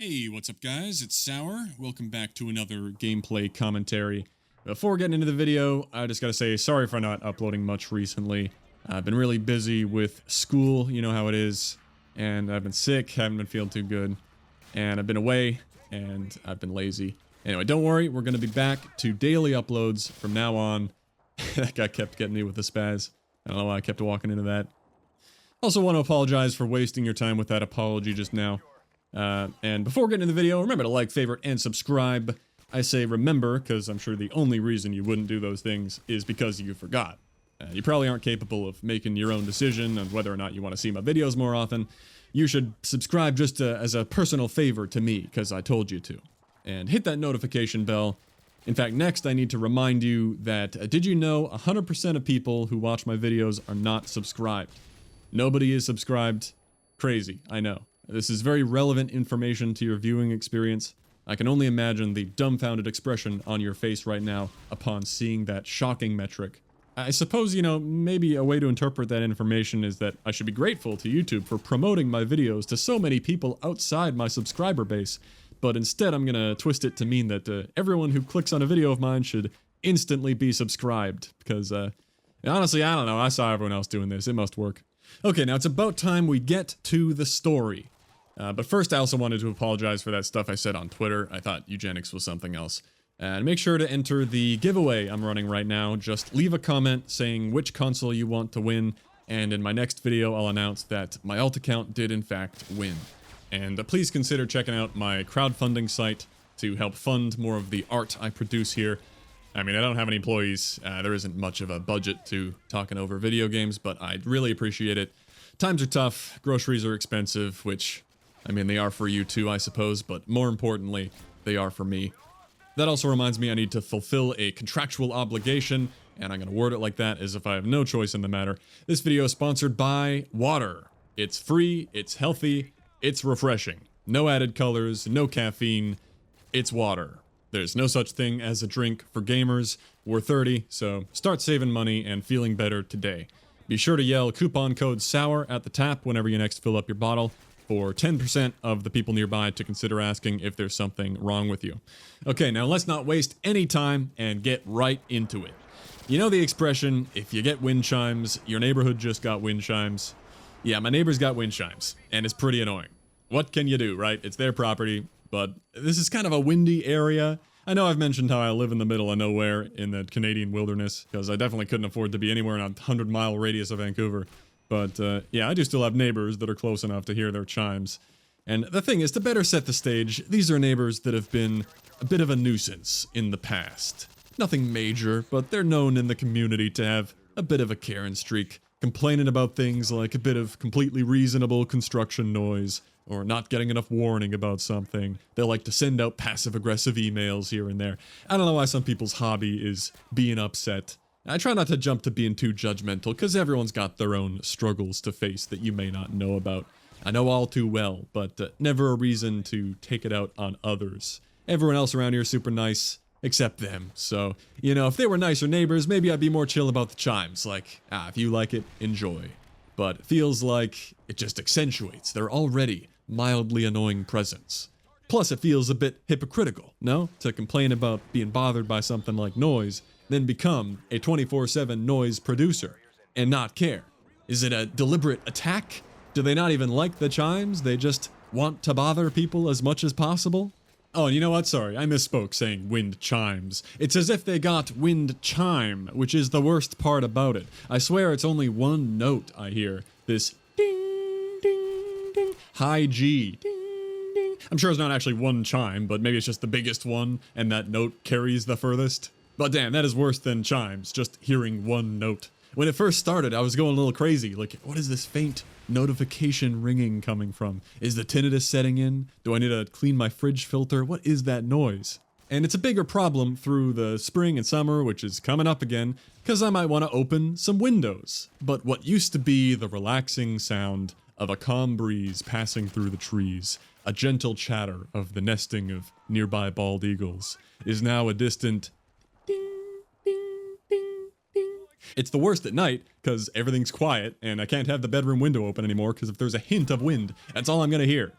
Hey, what's up guys? It's Sour. Welcome back to another gameplay commentary. Before getting into the video, I just gotta say sorry for not uploading much recently. I've been really busy with school, you know how it is, and I've been sick, haven't been feeling too good, and I've been away, and I've been lazy. Anyway, don't worry, we're gonna be back to daily uploads from now on. That guy kept getting me with the spaz. I don't know why I kept walking into that. Also want to apologize for wasting your time with that apology just now. And before getting into the video, remember to like, favorite, and subscribe. I say remember, because I'm sure the only reason you wouldn't do those things is because you forgot. You probably aren't capable of making your own decision on whether or not you want to see my videos more often. You should subscribe just as a personal favor to me, because I told you to. And hit that notification bell. In fact, next I need to remind you that, did you know 100% of people who watch my videos are not subscribed? Nobody is subscribed. Crazy, I know. This is very relevant information to your viewing experience. I can only imagine the dumbfounded expression on your face right now upon seeing that shocking metric. I suppose, you know, maybe a way to interpret that information is that I should be grateful to YouTube for promoting my videos to so many people outside my subscriber base, but instead I'm gonna twist it to mean that everyone who clicks on a video of mine should instantly be subscribed, because honestly, I don't know, I saw everyone else doing this, it must work. Okay, now it's about time we get to the story. But first, I also wanted to apologize for that stuff I said on Twitter. I thought eugenics was something else. And make sure to enter the giveaway I'm running right now. Just leave a comment saying which console you want to win, and in my next video I'll announce that my alt account did in fact win. And please consider checking out my crowdfunding site to help fund more of the art I produce here. I mean, I don't have any employees, there isn't much of a budget to talking over video games, but I'd really appreciate it. Times are tough, groceries are expensive, which, I mean, they are for you too, I suppose, but more importantly, they are for me. That also reminds me I need to fulfill a contractual obligation, and I'm gonna word it like that as if I have no choice in the matter. This video is sponsored by water. It's free, it's healthy, it's refreshing. No added colors, no caffeine, it's water. There's no such thing as a drink for gamers. We're 30, so start saving money and feeling better today. Be sure to yell coupon code SOUR at the tap whenever you next fill up your bottle, for 10% of the people nearby to consider asking if there's something wrong with you. Okay, now let's not waste any time and get right into it. You know the expression, if you get wind chimes, your neighborhood just got wind chimes? Yeah, my neighbor's got wind chimes, and it's pretty annoying. What can you do, right? It's their property, but this is kind of a windy area. I know I've mentioned how I live in the middle of nowhere in the Canadian wilderness, because I definitely couldn't afford to be anywhere in a 100-mile radius of Vancouver. But, yeah, I do still have neighbors that are close enough to hear their chimes. And the thing is, to better set the stage, these are neighbors that have been a bit of a nuisance in the past. Nothing major, but they're known in the community to have a bit of a Karen streak, complaining about things like a bit of completely reasonable construction noise, or not getting enough warning about something. They like to send out passive-aggressive emails here and there. I don't know why some people's hobby is being upset. I try not to jump to being too judgmental, because everyone's got their own struggles to face that you may not know about. I know all too well, but never a reason to take it out on others. Everyone else around here is super nice, except them. So, you know, if they were nicer neighbors, maybe I'd be more chill about the chimes. Like, if you like it, enjoy. But it feels like it just accentuates their already mildly annoying presence. Plus, it feels a bit hypocritical, no? To complain about being bothered by something like noise, then become a 24/7 noise producer and not care. Is it a deliberate attack? Do they not even like the chimes? They just want to bother people as much as possible? Oh, you know what? Sorry, I misspoke saying wind chimes. It's as if they got wind chime, which is the worst part about it. I swear it's only one note I hear. This ding, ding, ding, high G. Ding, ding. I'm sure it's not actually one chime, but maybe it's just the biggest one, and that note carries the furthest. But damn, that is worse than chimes, just hearing one note. When it first started, I was going a little crazy, like, what is this faint notification ringing coming from? Is the tinnitus setting in? Do I need to clean my fridge filter? What is that noise? And it's a bigger problem through the spring and summer, which is coming up again, because I might want to open some windows. But what used to be the relaxing sound of a calm breeze passing through the trees, a gentle chatter of the nesting of nearby bald eagles, is now a distant It's the worst at night, because everything's quiet, and I can't have the bedroom window open anymore, because if there's a hint of wind, that's all I'm gonna hear.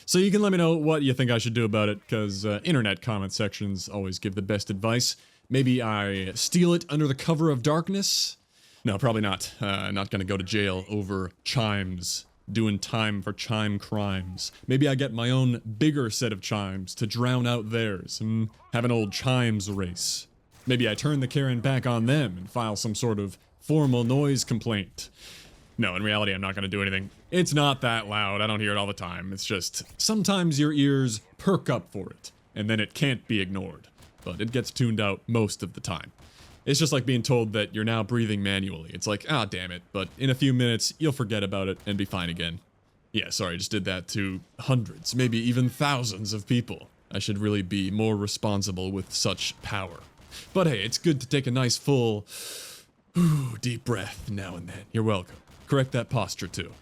So you can let me know what you think I should do about it, because internet comment sections always give the best advice. Maybe I steal it under the cover of darkness? No, probably not. Not gonna go to jail over chimes. Doing time for chime crimes. Maybe I get my own bigger set of chimes to drown out theirs. Have an old chimes race. Maybe I turn the Karen back on them and file some sort of formal noise complaint. No, in reality, I'm not going to do anything. It's not that loud. I don't hear it all the time. It's just sometimes your ears perk up for it, and then it can't be ignored. But it gets tuned out most of the time. It's just like being told that you're now breathing manually. It's like, ah, damn it. But in a few minutes, you'll forget about it and be fine again. Yeah, sorry, I just did that to hundreds, maybe even thousands of people. I should really be more responsible with such power. But hey, it's good to take a nice full, deep breath now and then. You're welcome. Correct that posture too.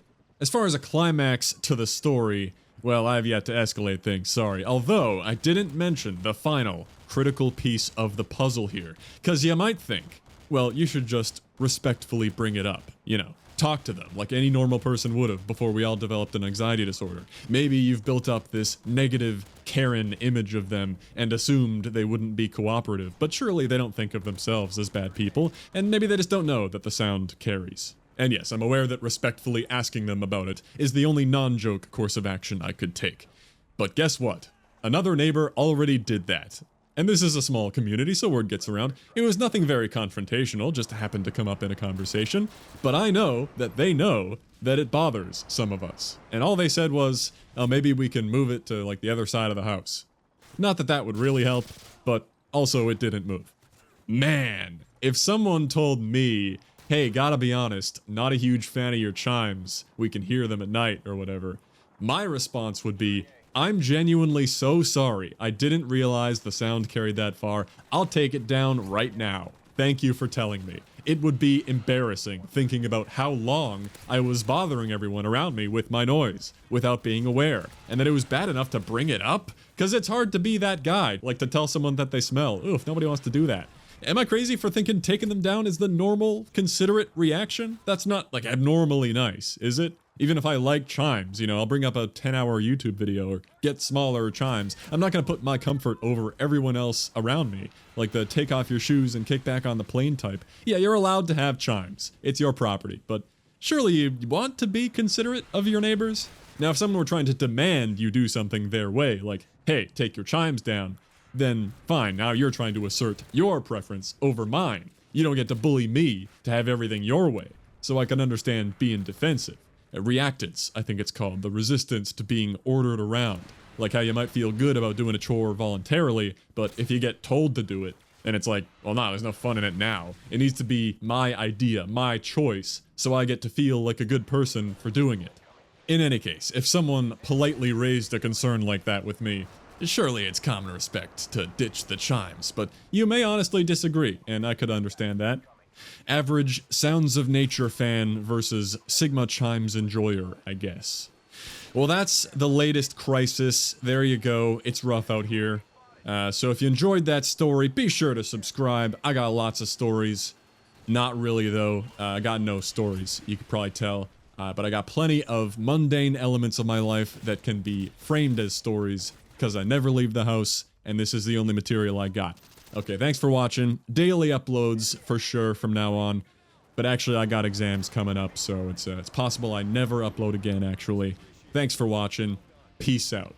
As far as a climax to the story, well, I've yet to escalate things, sorry. Although, I didn't mention the final, critical piece of the puzzle here. Cause you might think, well, you should just respectfully bring it up, you know. Talk to them, like any normal person would have before we all developed an anxiety disorder. Maybe you've built up this negative Karen image of them and assumed they wouldn't be cooperative, but surely they don't think of themselves as bad people, and maybe they just don't know that the sound carries. And yes, I'm aware that respectfully asking them about it is the only non-joke course of action I could take. But guess what? Another neighbor already did that. And this is a small community, so word gets around. It was nothing very confrontational, just happened to come up in a conversation. But I know that they know that it bothers some of us. And all they said was, oh, maybe we can move it to, like, the other side of the house. Not that that would really help, but also it didn't move. Man, if someone told me, hey, gotta be honest, not a huge fan of your chimes, we can hear them at night or whatever, my response would be, I'm genuinely so sorry. I didn't realize the sound carried that far. I'll take it down right now. Thank you for telling me. It would be embarrassing thinking about how long I was bothering everyone around me with my noise without being aware, and that it was bad enough to bring it up, because it's hard to be that guy, like to tell someone that they smell. Oof, nobody wants to do that. Am I crazy for thinking taking them down is the normal, considerate reaction? That's not, like, abnormally nice, is it? Even if I like chimes, you know, I'll bring up a 10-hour YouTube video or get smaller chimes. I'm not gonna put my comfort over everyone else around me, like the take off your shoes and kick back on the plane type. Yeah, you're allowed to have chimes. It's your property, but surely you want to be considerate of your neighbors? Now, if someone were trying to demand you do something their way, like, hey, take your chimes down, then fine, now you're trying to assert your preference over mine. You don't get to bully me to have everything your way, so I can understand being defensive. Reactance, I think it's called, the resistance to being ordered around. Like how you might feel good about doing a chore voluntarily, but if you get told to do it, then it's like, well, no, there's no fun in it now. It needs to be my idea, my choice, so I get to feel like a good person for doing it. In any case, if someone politely raised a concern like that with me, surely it's common respect to ditch the chimes, but you may honestly disagree, and I could understand that. Average Sounds of Nature fan versus Sigma Chimes enjoyer, I guess. Well, that's the latest crisis. There you go. It's rough out here. So if you enjoyed that story, be sure to subscribe. I got lots of stories. Not really, though. I got no stories, you could probably tell. But I got plenty of mundane elements of my life that can be framed as stories, because I never leave the house, and this is the only material I got. Okay, thanks for watching. Daily uploads for sure from now on. But actually, I got exams coming up, so it's possible I never upload again, actually. Thanks for watching. Peace out.